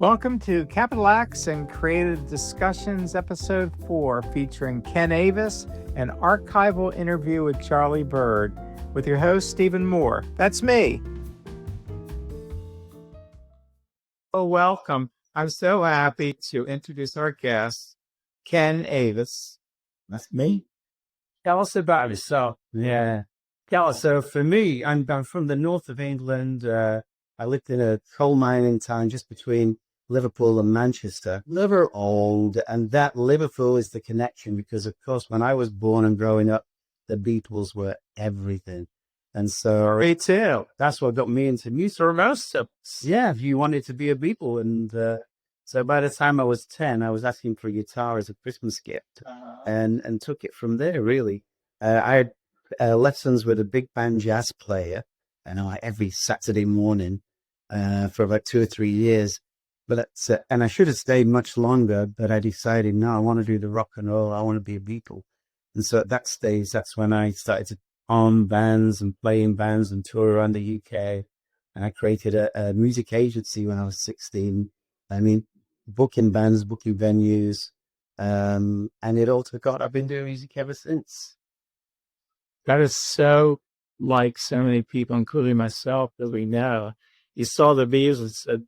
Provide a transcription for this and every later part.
Welcome to Capital Acts and Creative Discussions, Episode 4, featuring Ken Avis, an archival interview with Charlie Byrd, with your host, Stephen Moore. That's me. Oh, welcome. I'm so happy to introduce our guest, Ken Avis. That's me. Tell us about yourself. Yeah. So for me, I'm from the north of England. I lived in a coal mining town just between Liverpool and Manchester. Old, and that Liverpool is the connection because, of course, when I was born and growing up, the Beatles were everything. And so Me too. that's what got me into music. For most of us. Yeah, you wanted to be a Beatle. And so by the time I was 10, I was asking for a guitar as a Christmas gift and took it from there, really. I had lessons with a big band jazz player, and every Saturday morning for about 2 or 3 years. But and I should have stayed much longer, but I decided, no, I want to do the rock and roll. I want to be a Beatle. And so at that stage, that's when I started to arm bands and play in bands and tour around the UK. And I created a music agency when I was 16. I mean, booking bands, booking venues, and it all took off. I've been doing music ever since. That is so like so many people, including myself, that we know. You saw the Beatles and said,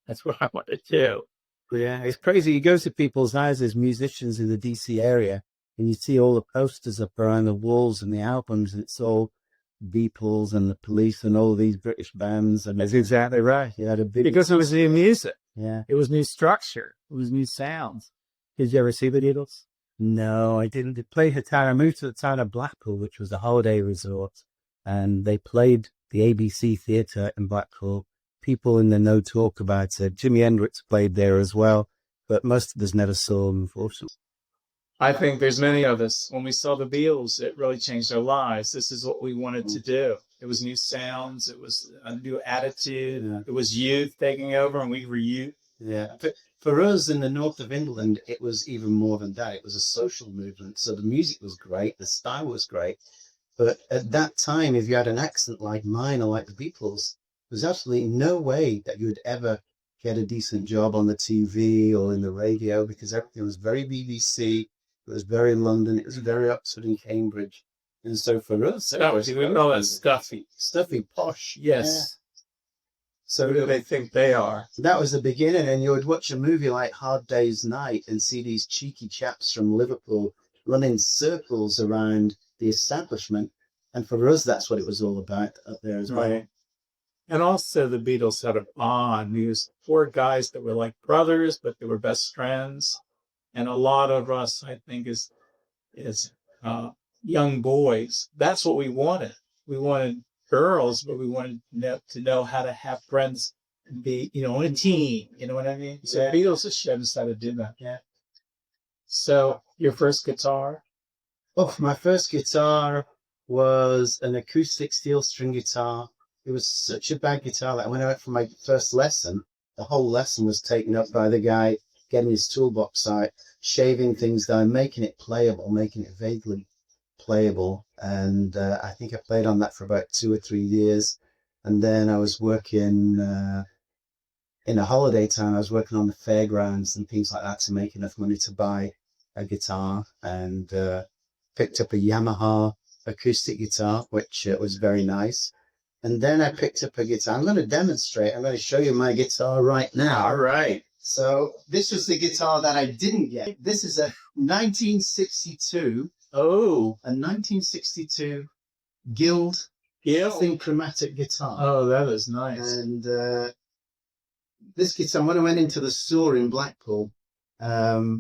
that's what I want to do. Yeah, it's crazy. You go to people's houses, musicians in the DC area, and you see all the posters up around the walls and the albums, and it's all Beatles and the Police and all these British bands. And That's exactly right. you had a big Because it was new music. Yeah. It was new structure. It was new sounds. Did you ever see the Beatles? No, I didn't. They played a town. I moved to the town of Blackpool, which was a holiday resort, and they played the ABC Theatre in Blackpool. People in the know talk about it. Jimi Hendrix played there as well, but most of us never saw him, unfortunately. I think there's many of us. When we saw the Beatles, it really changed our lives. This is what we wanted to do. It was new sounds. It was a new attitude. Yeah. It was youth taking over, and we were youth. Yeah. For us in the north of England, it was even more than that. It was a social movement. So the music was great. The style was great. But at that time, if you had an accent like mine or like the Beatles, there's absolutely no way that you would ever get a decent job on the TV or in the radio because everything was very BBC. It was very London. It was very Oxford and Cambridge. And so for us, That was, we call that stuffy. posh. Yes. Yeah. So who do they think they are? That was the beginning. And you would watch a movie like Hard Day's Night and see these cheeky chaps from Liverpool running circles around the establishment. And for us, that's what it was all about up there as well. Right. And also the Beatles had a bond. These four guys that were like brothers, but they were best friends. And a lot of us, I think, is young boys. That's what we wanted. We wanted girls, but we wanted to know how to have friends and be, on a team. You know what I mean? So Yeah. the Beatles showed us how to do that. Yeah. So your first guitar? Oh, my first guitar was an acoustic steel string guitar. It was such a bad guitar that when I went for my first lesson, the whole lesson was taken up by the guy getting his toolbox out, shaving things down, making it playable, making it vaguely playable. And I think I played on that for about 2 or 3 years. And then I was working in a holiday town. I was working on the fairgrounds and things like that to make enough money to buy a guitar, and picked up a Yamaha acoustic guitar, which was very nice. And then I picked up a guitar. I'm going to demonstrate. I'm going to show you my guitar right now. All right. So this was the guitar that I didn't get. This is a 1962. Oh. A 1962 Guild synchromatic guitar. Oh, that is nice. And this guitar, when I went into the store in Blackpool, I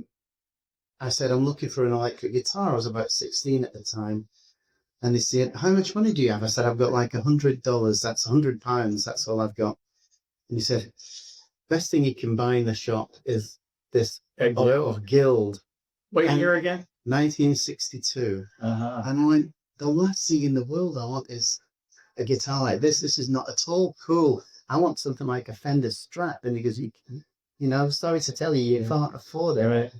said, I'm looking for an electric guitar. I was about 16 at the time. And they said, how much money do you have? I said, I've got like $100. That's £100. That's all I've got. And he said, best thing you can buy in the shop is this of Guild. What year again? 1962. Uh-huh. And I went, the last thing in the world I want is a guitar like this. This is not at all cool. I want something like a Fender Strat. And he goes, sorry to tell you, you can't afford it. Right.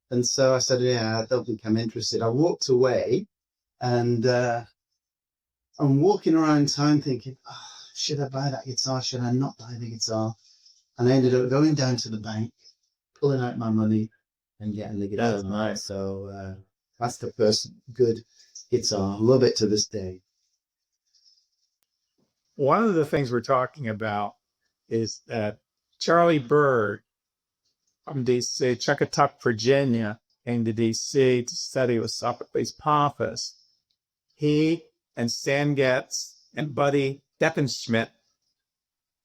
And so I said, yeah, I don't think I'm interested. I walked away, and I'm walking around town thinking, should I buy that guitar? Should I not buy the guitar? And I ended up going down to the bank, pulling out my money, and getting the guitar. That's nice. So that's the first good guitar. Love it to this day. One of the things we're talking about is that Charlie Byrd from DC, Chuckatuck, Virginia, came to DC to study with Sophocles Pappas. He and Stan Getz and Buddy Deppenschmidt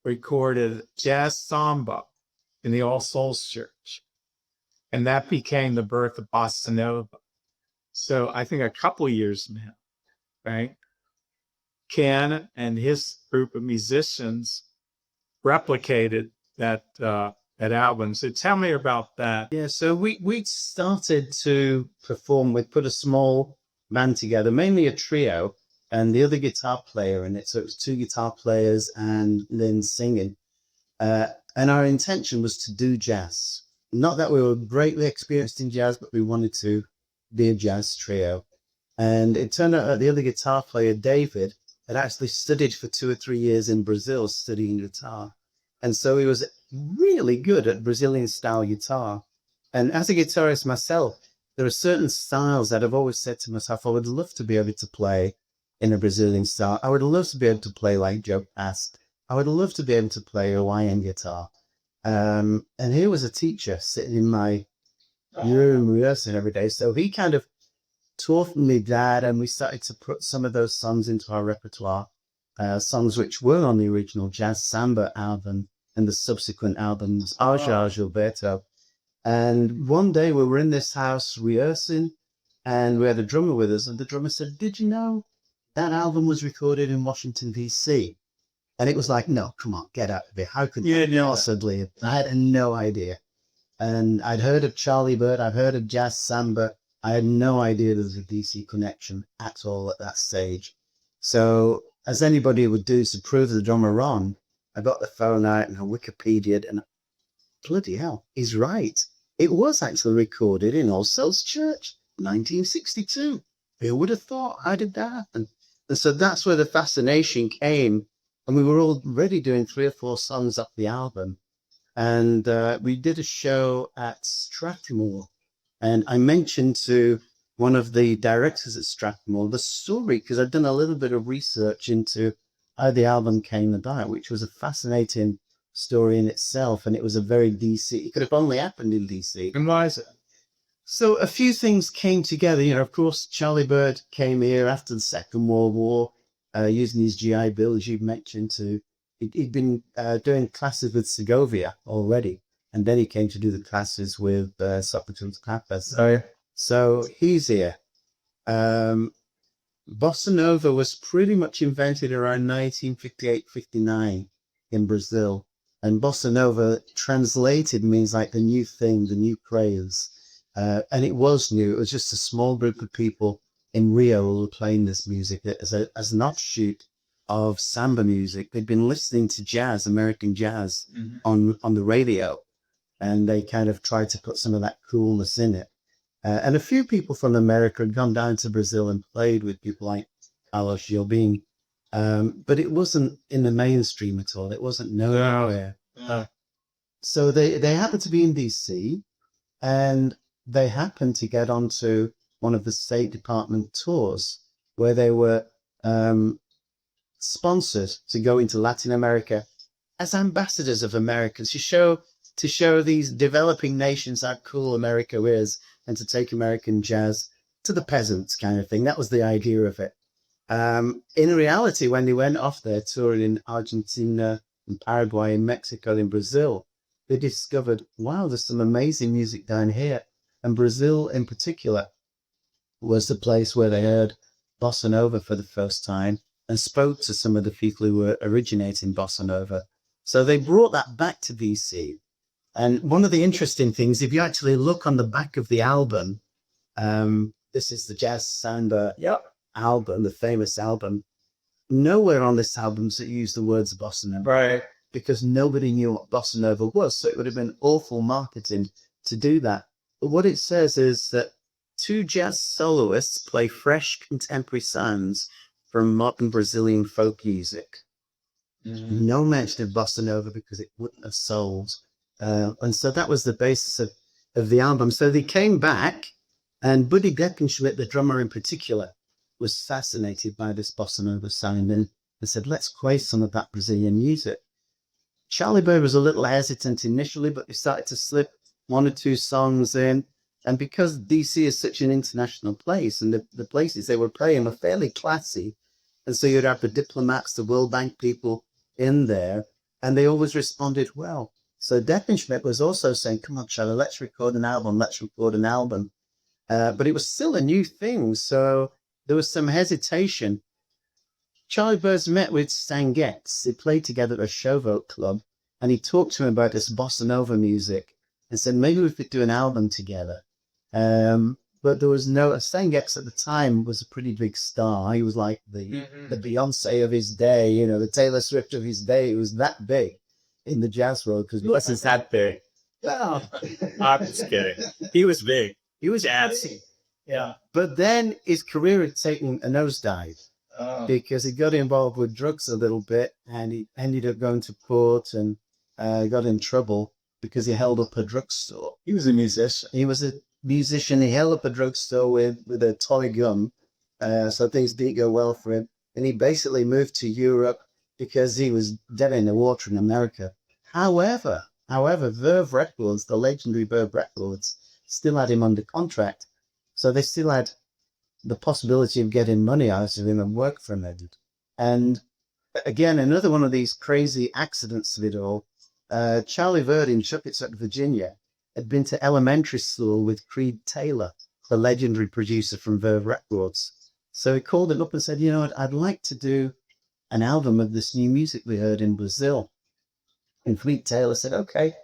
recorded jazz samba in the All Souls Church. And that became the birth of Bossa Nova. So I think a couple years now, right? Ken and his group of musicians replicated that album. So tell me about that. Yeah, so we started to perform. We put a small band together, mainly a trio, and the other guitar player in it. So it was two guitar players and Lynn singing. And our intention was to do jazz. Not that we were greatly experienced in jazz, but we wanted to be a jazz trio. And it turned out that the other guitar player, David, had actually studied for 2 or 3 years in Brazil studying guitar. And so he was really good at Brazilian style guitar. And as a guitarist myself, there are certain styles that I've always said to myself, I would love to be able to play in a Brazilian style. I would love to be able to play like Joe Past. I would love to be able to play Hawaiian guitar. And here was a teacher sitting in my room rehearsing every day. So he kind of taught me that, and we started to put some of those songs into our repertoire, songs which were on the original Jazz Samba album and the subsequent albums, Aja Gilberto. And one day we were in this house rehearsing, and we had a drummer with us, and the drummer said, "Did you know that album was recorded in Washington, D.C.?" And it was like, no, come on, get out of here. How could you possibly? I had no idea. And I'd heard of Charlie Byrd, I'd heard of Jazz Samba. I had no idea there was a DC connection at all at that stage. So, as anybody would do to prove the drummer wrong, I got the phone out and I Wikipedia'd, and bloody hell, he's right. It was actually recorded in All Souls Church, 1962. Who would have thought? How did that happen? And so that's where the fascination came. And we were already doing 3 or 4 songs off the album. And we did a show at Strathmore. And I mentioned to one of the directors at Strathmore the story, because I'd done a little bit of research into how the album came about, which was a fascinating story in itself. And it was a very DC, it could have only happened in DC. And why is it? So a few things came together. You know, of course, Charlie Byrd came here after the Second World War, using his GI Bill, as you mentioned, he'd been doing classes with Segovia already. And then he came to do the classes with Sophocles Pappas. Oh, yeah. So he's here. Bossa Nova was pretty much invented around 1958-59 in Brazil. And Bossa Nova translated means like the new thing, the new craze. And it was new. It was just a small group of people in Rio who were playing this music as an offshoot of samba music. They'd been listening to jazz, American jazz, on the radio. And they kind of tried to put some of that coolness in it. And a few people from America had gone down to Brazil and played with people like Carlos Jobim. But it wasn't in the mainstream at all. It wasn't nowhere. So they happened to be in DC, and they happened to get onto one of the State Department tours where they were sponsored to go into Latin America as ambassadors of America to show these developing nations how cool America is, and to take American jazz to the peasants kind of thing. That was the idea of it. In reality, when they went off there touring in Argentina, in Paraguay, in Mexico, in Brazil, they discovered, wow, there's some amazing music down here. And Brazil in particular was the place where they heard Bossa Nova for the first time and spoke to some of the people who were originating Bossa Nova. So they brought that back to DC. And one of the interesting things, if you actually look on the back of the album, this is the Jazz Samba album, the famous album. Nowhere on this album does it use the words Bossa Nova. Right. Because nobody knew what Bossa Nova was. So it would have been awful marketing to do that. But what it says is that 2 jazz soloists play fresh contemporary sounds from modern Brazilian folk music. No mention of Bossa Nova because it wouldn't have sold. And so that was the basis of the album. So they came back, and Buddy Deckenschmidt, the drummer in particular, was fascinated by this Bossa Nova sound and said, let's play some of that Brazilian music. Charlie Byrd was a little hesitant initially, but they started to slip one or two songs in. And because DC is such an international place, and the places they were playing were fairly classy, and so you'd have the diplomats, the World Bank people in there, and they always responded well. So Deckenschmidt was also saying, come on, Charlie, let's record an album, let's record an album. But it was still a new thing, so there was some hesitation. Charlie Byrd met with Stan Getz. They played together at a showboat club, and he talked to him about this Bossa Nova music and said, maybe we could do an album together. But there was no, Stan Getz at the time was a pretty big star. He was like the Beyonce of his day, you know, the Taylor Swift of his day. He was that big in the jazz world. Because He wasn't that big. well, I'm just kidding. He was big. he was Jazzy. Yeah. But then his career had taken a nosedive because he got involved with drugs a little bit, and he ended up going to court and got in trouble because he held up a drugstore. He was a musician. He was a musician. He held up a drugstore with a toy gun, so things didn't go well for him. And he basically moved to Europe because he was dead in the water in America. However, Verve Records, the legendary Verve Records, still had him under contract. So they still had the possibility of getting money out of him and work for him. And again, another one of these crazy accidents of it all. Charlie Byrd in Chuppettuck, Virginia, had been to elementary school with Creed Taylor, the legendary producer from Verve Records. So he called him up and said, you know what, I'd like to do an album of this new music we heard in Brazil. And Creed Taylor said, okay,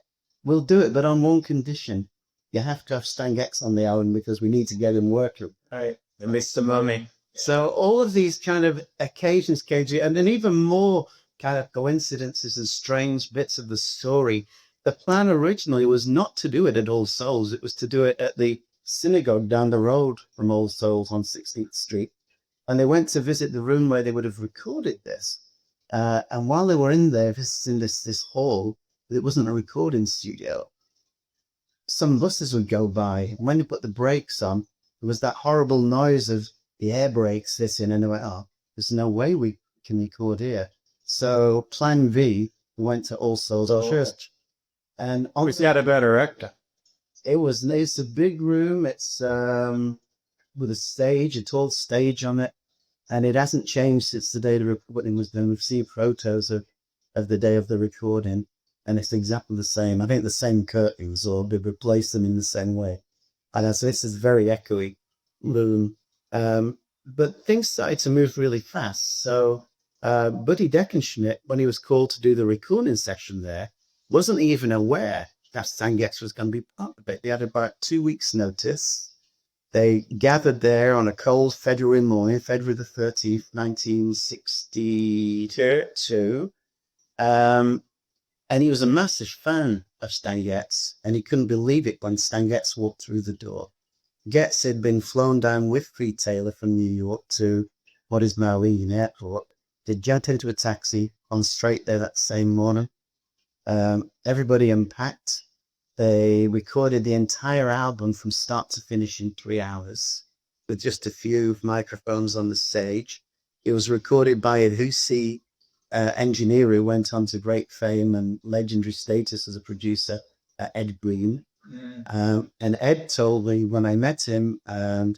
we'll do it, but on one condition. You have to have Stan Getz on the album because we need to get him working. Right. The Mr. Mummy. So all of these kind of occasions, KG, and then even more kind of coincidences and strange bits of the story. The plan originally was not to do it at All Souls. It was to do it at the synagogue down the road from All Souls on 16th Street. And they went to visit the room where they would have recorded this. And while they were in there visiting this hall, it wasn't a recording studio. Some buses would go by. And when they put the brakes on, there was that horrible noise of the air brakes hitting. And they went, oh, there's no way we can record here. So plan V, we went to All Souls Church. And Obviously had a better actor. it's a big room. It's with a stage, a tall stage on it. And it hasn't changed since the day the recording was done. We've seen photos of the day of the recording, and it's exactly the same. I think the same curtains, or they replaced them in the same way. And so this is very echoey room. But things started to move really fast. So Buddy Deckenschmidt, when he was called to do the recording session there, wasn't even aware that Stan Getz was going to be part of it. They had about 2 weeks' notice. They gathered there on a cold February morning, February the 13th, 1962. And he was a massive fan of Stan Getz, and he couldn't believe it when Stan Getz walked through the door. Getz had been flown down with Creed Taylor from New York to what is Maui Airport. They jumped into a taxi, gone straight there that same morning. Everybody unpacked. They recorded the entire album from start to finish in 3 hours with just a few microphones on the stage. It was recorded by a Hussey engineer who went on to great fame and legendary status as a producer, Ed Green. And Ed told me when I met him, and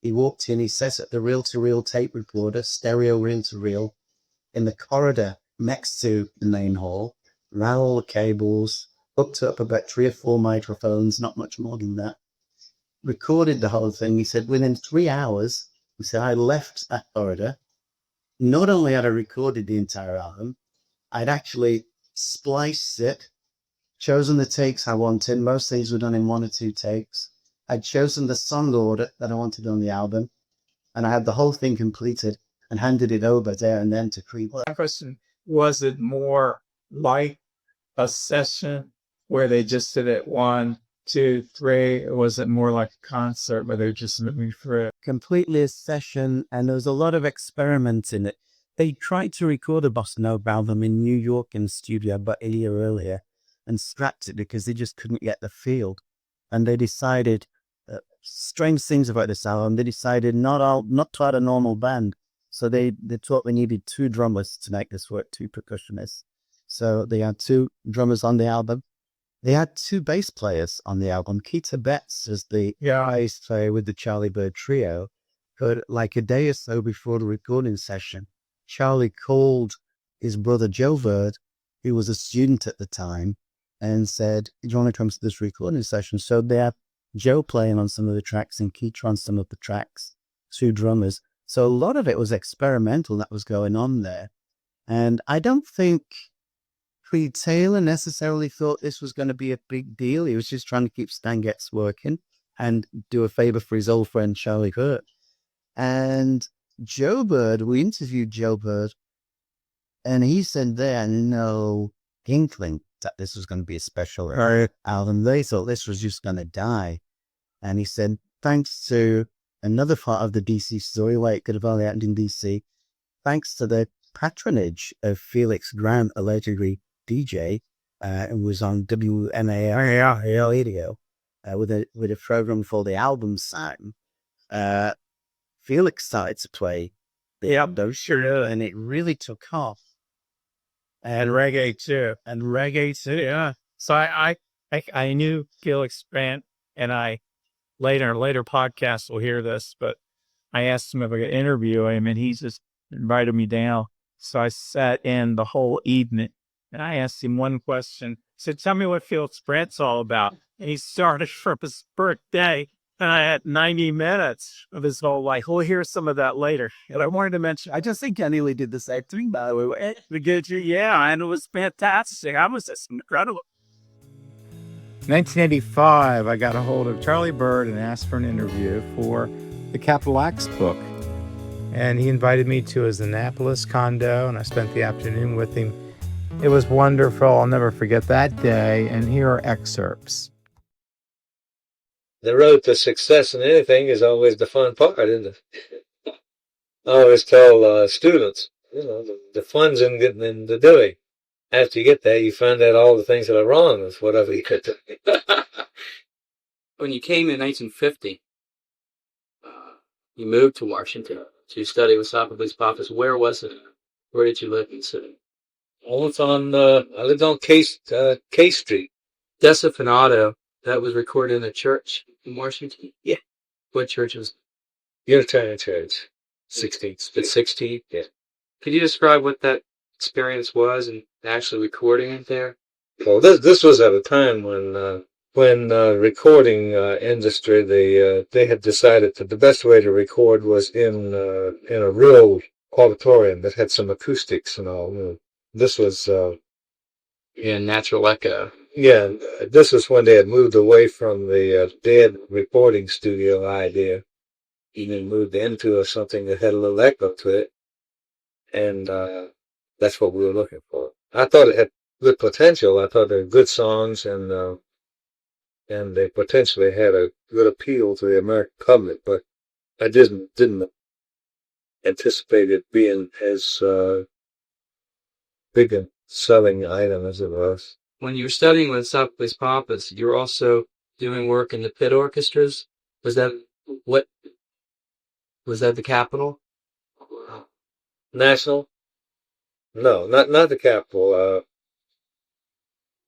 he walked in, he says at the reel-to-reel tape recorder, stereo reel-to-reel, in the corridor next to the main hall, ran all the cables, hooked up about 3 or 4 microphones, not much more than that, recorded the whole thing. He said within 3 hours, he said, I left that corridor. Not only had I recorded the entire album, I'd actually spliced it, chosen the takes I wanted. Most things were done in 1 or 2 takes. I'd chosen the song order that I wanted on the album, and I had the whole thing completed and handed it over there and then to Creed. My question, was it more like a session where they just did it 1, 2, 3, or was it more like a concert where they're just moving through it? Completely a session, and there was a lot of experiments in it. they tried to record a Bossa Nova album in New York in the studio about a year earlier and scrapped it because they just couldn't get the field. And they decided, strange things about this album, they decided not to add a normal band. So they thought they needed 2 drummers to make this work, 2 percussionists. So they had 2 drummers on the album. They had 2 bass players on the album. Keita Betts is the bass player with the Charlie Byrd trio. But like a day or so before the recording session, Charlie called his brother Joe Byrd, who was a student at the time, and said, "Do you want to come to this recording session?" So they had Joe playing on some of the tracks and Keita on some of the tracks, 2 drummers. So a lot of it was experimental that was going on there. And I don't think Creed Taylor necessarily thought this was going to be a big deal. He was just trying to keep Stan Getz working and do a favor for his old friend Charlie Byrd. And Joe Byrd, we interviewed Joe Byrd, and he said they had no inkling that this was going to be a special album. They thought this was just going to die. And he said, thanks to another part of the DC story, why it could have only happened in DC, thanks to the patronage of Felix Grant, a legendary DJ, who was on WNAR radio with a program called The Album Sound. Felix started to play the album, and it really took off. And reggae too. Yeah. So I knew Felix Grant, and I later podcasts will hear this, but I asked him if I could interview him, and he just invited me down. So I sat in the whole evening, and I asked him one question. I said, "Tell me what Felix Grant's all about." And he started from his birthday, and I had 90 minutes of his whole life. We'll hear some of that later. And I wanted to mention, I just think Kenny Lee did the same thing, by the way. Yeah, and it was fantastic. I was just incredible. 1985, I got a hold of Charlie Byrd and asked for an interview for the Capital Acts book. And he invited me to his Annapolis condo, and I spent the afternoon with him. It was wonderful. I'll never forget that day. And here are excerpts. The road to success in anything is always the fun part, isn't it? I always tell students, the fun's in getting in the doing. After you get there, you find out all the things that are wrong with whatever you could do. When you came in 1950, you moved to Washington to study with Sophocles Pappas. Where was it? Where did you live in the city? I lived on K Street. Desifinado, that was recorded in a church in Washington? Yeah. What church was it? Unitarian Church. 16th. The 16th? Yeah. Could you describe what that experience was and actually recording it there? Well, this was at a time when recording industry, they had decided that the best way to record was in a real auditorium that had some acoustics and all. This was natural echo. Yeah, this was when they had moved away from the dead recording studio idea, and then moved into something that had a little echo to it, and that's what we were looking for. I thought it had good potential. I thought they were good songs, and they potentially had a good appeal to the American public, but I didn't anticipate it being as big a selling item as it was. When you were studying with Sophocles Pappas, you were also doing work in the pit orchestras. Was that the Capitol? National? No, not the Capitol.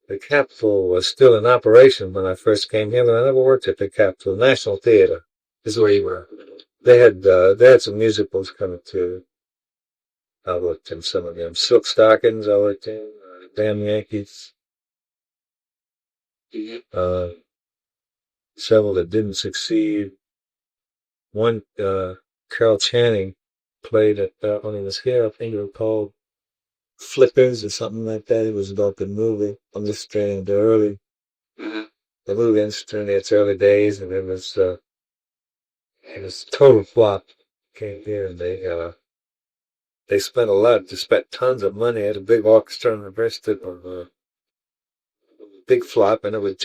The Capitol was still in operation when I first came here, but I never worked at the Capitol. National Theater is where you were. They had some musicals coming too. I worked in some of them. Silk Stockings, I worked in. Damn Yankees. Several that didn't succeed. One, Carol Channing played at, when he was here, I think it was called Flippers or something like that. It was about the movie. I'm just straight into early. The movie industry in its early days, and it was total flop. Came here and they spent a lot. They spent tons of money. Had a big orchestra and the rest of it. Big flop, and it was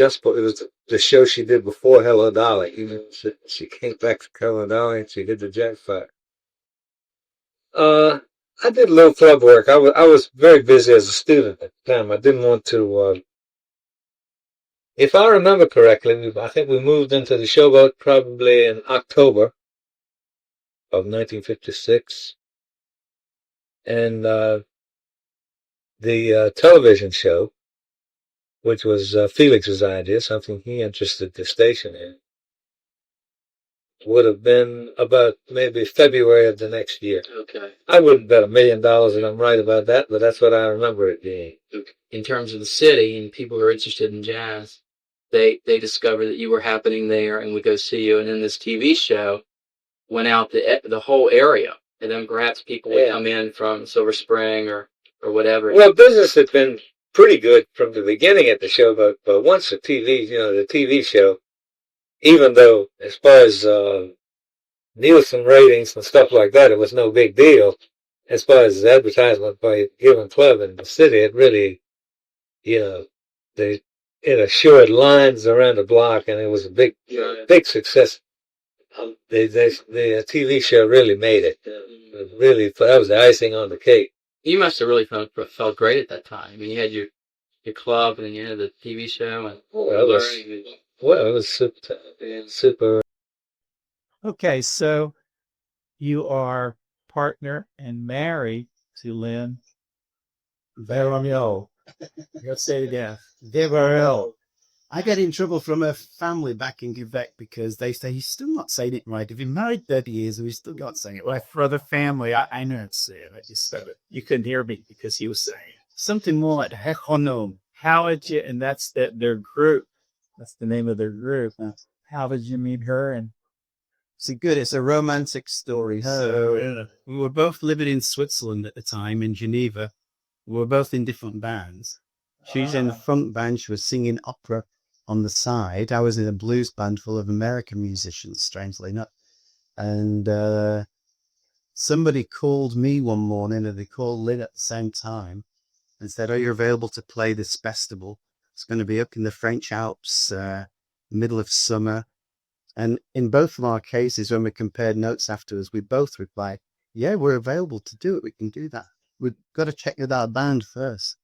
the show she did before Hello Dolly. She came back to Hello Dolly and she did the jackpot. I did a little club work. I was very busy as a student at the time. I didn't want to. If I remember correctly, I think we moved into the Showboat probably in October of 1956, and the television show, which was Felix's idea, something he interested the station in, would have been about maybe February of the next year. Okay. I wouldn't bet $1 million that I'm right about that, but that's what I remember it being. In terms of the city and people who are interested in jazz, they discovered that you were happening there and would go see you. And then this TV show went out the whole area. And then perhaps people would come in from Silver Spring or whatever. Well, business had been pretty good from the beginning at the Showboat, but once the TV show, even though as far as Nielsen ratings and stuff like that, it was no big deal. As far as advertisement by a given club in the city, it really, it assured lines around the block, and it was a big success. The TV show really made it. That was the icing on the cake. You must have really felt great at that time. I mean, you had your club, and then you had the TV show, and it was super. Okay, so you are partner and married to Lynn Veronneau. Let's say it again. Veronneau. I got in trouble from her family back in Quebec because they say he's still not saying it right. If you've been married 30 years, we still got saying it. Well, for the family, I know how to say it. I just said it. You couldn't hear me because he was saying it. Something more like Hechonom. How did you, and that's their group. That's the name of their group. How did you meet her? And it's a romantic story. So we were both living in Switzerland at the time, in Geneva. We were both in different bands. She's in the front band. She was singing opera on the side. I was in a blues band full of American musicians, strangely enough. And somebody called me one morning, and they called Lynn at the same time, and said, "Are you available to play this festival? It's going to be up in the French Alps, middle of summer." And in both of our cases, when we compared notes afterwards, we both replied, "Yeah, we're available to do it. We can do that. We've got to check with our band first."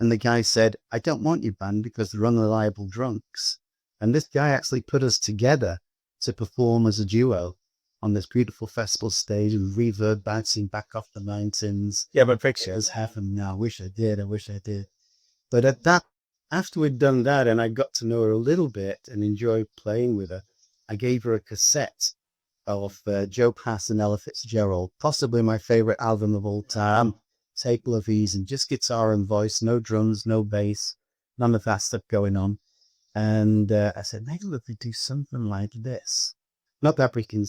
And the guy said, "I don't want your band because they're unreliable drunks." And this guy actually put us together to perform as a duo on this beautiful festival stage with reverb bouncing back off the mountains. yeah, but pictures. Happened now. I wish I did. But after we'd done that and I got to know her a little bit and enjoyed playing with her, I gave her a cassette of Joe Pass and Ella Fitzgerald, possibly my favorite album of all time. Table of Ease, and just guitar and voice, no drums, no bass, none of that stuff going on. And I said, maybe we could do something like this. Not that we can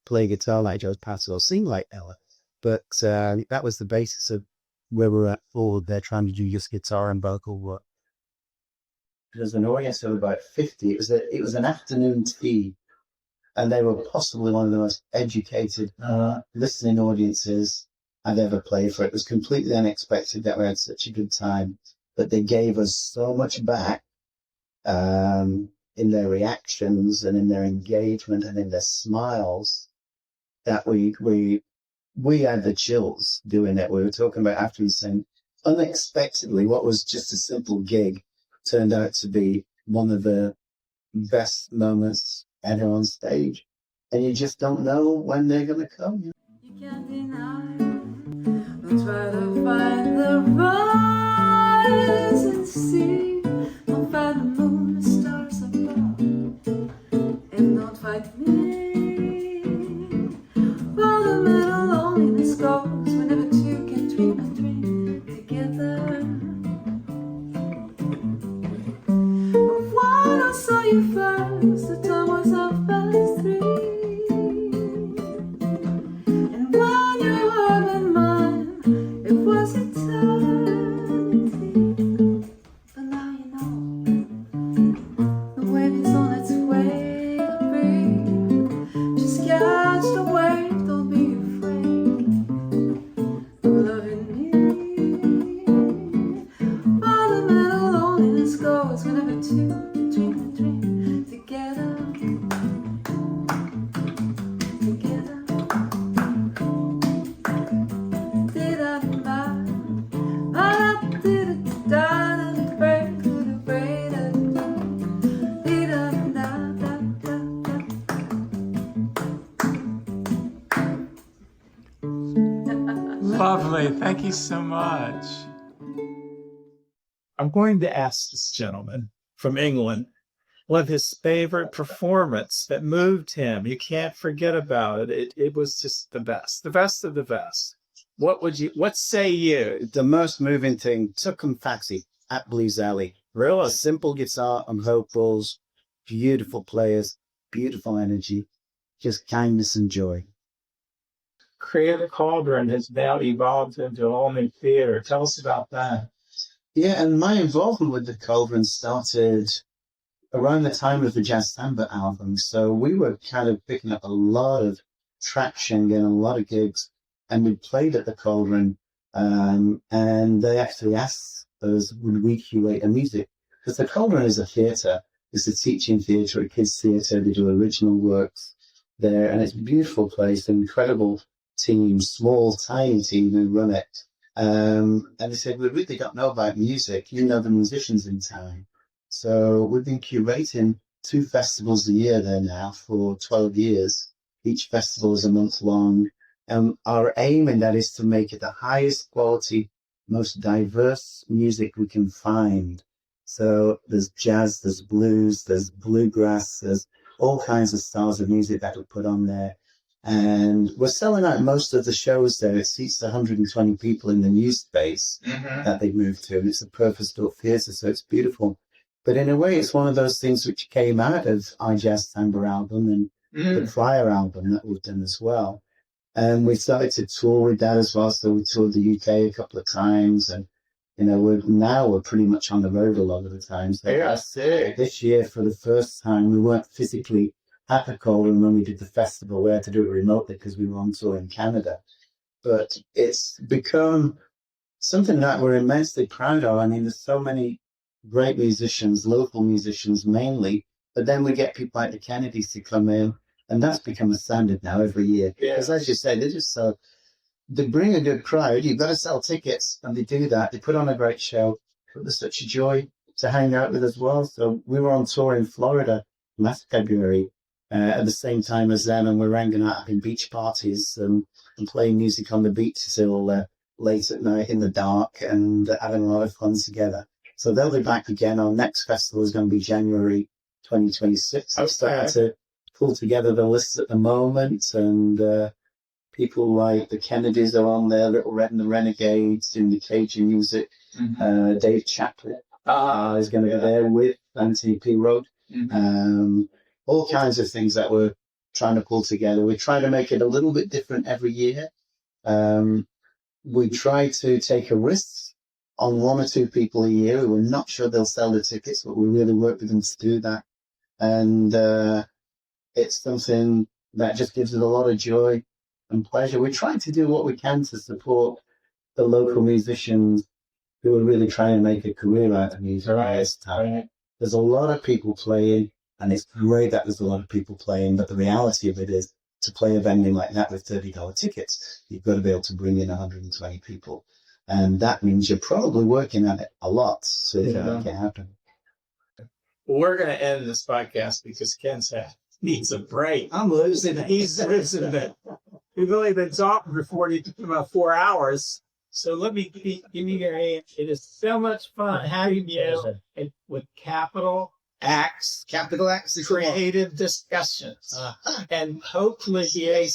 play guitar like Joe Pass or sing like Ella, but that was the basis of where we're at forward. They're trying to do just guitar and vocal work. There's an audience of about 50. It was an afternoon tea, and they were possibly one of the most educated listening audiences I've ever played for. It was completely unexpected that we had such a good time, but they gave us so much back in their reactions and in their engagement and in their smiles that we had the chills doing it. We were talking about afterwards saying, unexpectedly, what was just a simple gig turned out to be one of the best moments ever on stage. And you just don't know when they're going to come. You can't deny. We'll try to find the rising sea. Don't fight the moon, the stars above, and don't fight me. While the middle loneliness goes, whenever two can dream a dream together. But when I saw you first, the time was 3:30. And when you heard in mine, it was eternity. But now you know, the wave is on its way to breathe. Just catch the wave, don't be afraid of loving me. While the middle loneliness goes, whenever two dream a dream together. Together. Did I Lovely. Thank you so much. I'm going to ask this gentleman from England one of his favorite performance that moved him. You can't forget about it. It was just the best of the best. What say you? The most moving thing, Tucum Faxi at Blues Alley. Really? A simple guitar and vocals, beautiful players, beautiful energy, just kindness and joy. Creative Cauldron has now evolved into a whole new theater. Tell us about that. Yeah, and my involvement with the Cauldron started around the time of the Jazz Samba album. So we were kind of picking up a lot of traction, getting a lot of gigs, and we played at the Cauldron, and they actually asked us, would we curate a music? Because the Cauldron is a theatre. It's a teaching theatre, a kids' theatre. They do original works there, and it's a beautiful place, an incredible team, small, tiny team who run it. And they said, we really don't know about music. You know the musicians in town. So we've been curating 2 festivals a year there now for 12 years. Each festival is a month long. And our aim in that is to make it the highest quality, most diverse music we can find. So there's jazz, there's blues, there's bluegrass, there's all kinds of styles of music that we put on there. And we're selling out most of the shows there. It seats 120 people in the new space that they've moved to. And it's a purpose-built theatre, so it's beautiful. But in a way, it's one of those things which came out of our Jazz Samba album and the prior album that we've done as well. And we started to tour with that as well. So we toured the UK a couple of times. And, you know, we're pretty much on the road a lot of the times. So this year, for the first time, we weren't physically at the Cauldron when we did the festival. We had to do it remotely because we were on tour in Canada. But it's become something that we're immensely proud of. I mean, there's so many great musicians, local musicians mainly, but then we get people like the Kennedys to come in, and that's become a standard now every year. Because as you say, they bring a good crowd. You've got to sell tickets, and they do that. They put on a great show. But there's such a joy to hang out with as well. So we were on tour in Florida last February at the same time as them, and we're hanging out in beach parties and playing music on the beach till late at night in the dark and having a lot of fun together. So they'll be back again. Our next festival is going to be January 2026. I'm starting to pull together the lists at the moment, and people like the Kennedys are on there, Little Red and the Renegades doing the Cajun music. Dave Chaplin is going to be there with Anthony P. Road. All kinds of things that we're trying to pull together. We're trying to make it a little bit different every year. We try to take a risk on 1 or 2 people a year. We're not sure they'll sell the tickets, but we really work with them to do that. And it's something that just gives us a lot of joy and pleasure. We're trying to do what we can to support the local musicians who are really trying to make a career out of music at this time. There's a lot of people playing, and it's great that there's a lot of people playing, but the reality of it is, to play a venue like that with $30 tickets, you've got to be able to bring in 120 people. And that means you're probably working at it a lot to make it happen. Well, we're going to end this podcast because Ken said needs a break. I'm losing it. He's losing it. We've only been talking for about 4 hours. So let me give you your hand. It is so much fun having you with capital X creative discussions. And hopefully the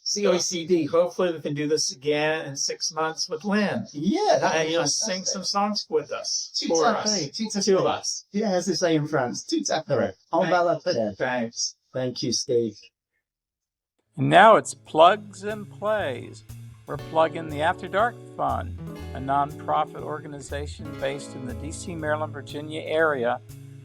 COCD, hopefully we can do this again in 6 months with Lynn. Yeah. And you'll sing some songs with us. Two of us. Yeah, as they say in France. Tout à fait. En bas Thanks. Thank you, Steve. And now it's Plugs and Plays. We're plugging the After Dark Fund, a nonprofit organization based in the D.C., Maryland, Virginia area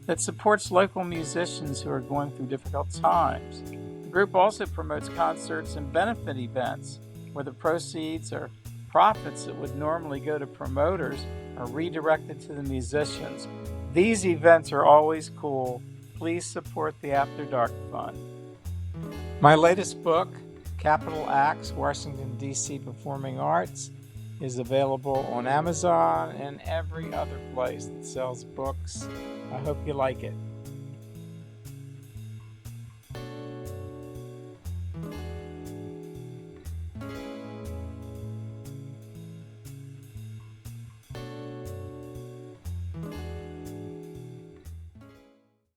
that supports local musicians who are going through difficult times. The group also promotes concerts and benefit events where the proceeds or profits that would normally go to promoters are redirected to the musicians. These events are always cool. Please support the After Dark Fund. My latest book, Capital Acts, Washington, D.C. Performing Arts, is available on Amazon and every other place that sells books. I hope you like it.